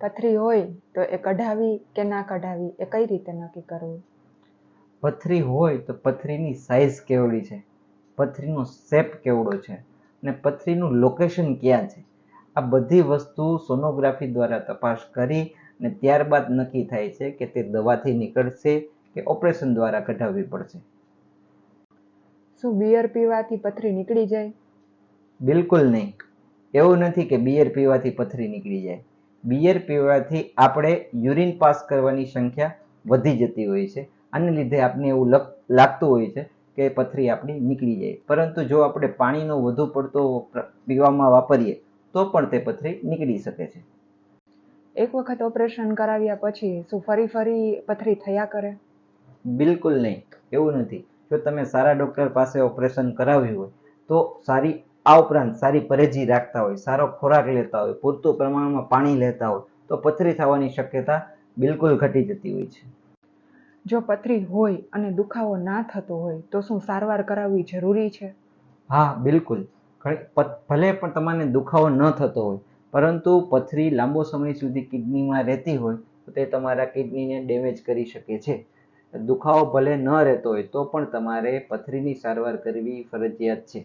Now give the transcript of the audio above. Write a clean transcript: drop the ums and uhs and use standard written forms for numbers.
પથરી હોય તો એ કઢાવી કે ના કઢાવી એ કઈ રીતે નક્કી કરવું? પથરી હોય તો પથરીની સાઇઝ કેવડી છે, પથરીનો શેપ કેવડો છે અને પથરીનું લોકેશન ક્યાં છે, આ બધી વસ્તુ સોનોગ્રાફી દ્વારા તપાસ કરી અને ત્યારબાદ નક્કી થાય છે કે તે દવાથી નીકળશે કે ઓપરેશન દ્વારા કઢાવવી પડશે. શું બિયર પીવાથી પથરી નીકળી જાય? બિલકુલ નહીં. એવું નથી કે બિયર પીવાથી પથરી નીકળી જાય. બિયર પીવાથી આપણે યુરિન પાસ કરવાની સંખ્યા વધી જતી હોય છે. આને લીધે આપને એવું લાગતું હોય છે કે પથરી આપણી નીકળી જાય, પરંતુ જો આપણે પાણીનો વધુ પડતો પીવામાં વાપરીએ તો પણ તે પથરી નીકળી શકે છે. એક વખત ઓપરેશન કરાવ્યા પછી શું ફરી પથરી થયા કરે? બિલકુલ નહીં, એવું નથી. જો તમે સારા ડૉક્ટર પાસે ઓપરેશન કરાવ્યું હોય તો આ ઉપરાંત સારી પરેજી રાખતા હોય, સારો ખોરાક લેતા હોય, પૂરતું પ્રમાણમાં પાણી લેતા હોય તો પથરી થવાની શક્યતા બિલકુલ ઘટી જતી હોય છે. જો પથરી હોય અને દુખાવો ના થતો હોય તો શું સારવાર કરાવવી જરૂરી છે? હા, બિલકુલ. ભલે પણ તમને દુખાવો ન થતો હોય, પરંતુ પથરી લાંબો સમય સુધી કિડનીમાં રહેતી હોય તો તે તમારા કિડનીને ડેમેજ કરી શકે છે. દુખાવો ભલે ન રહેતો હોય તો પણ તમારે પથરીની સારવાર કરવી ફરજિયાત છે.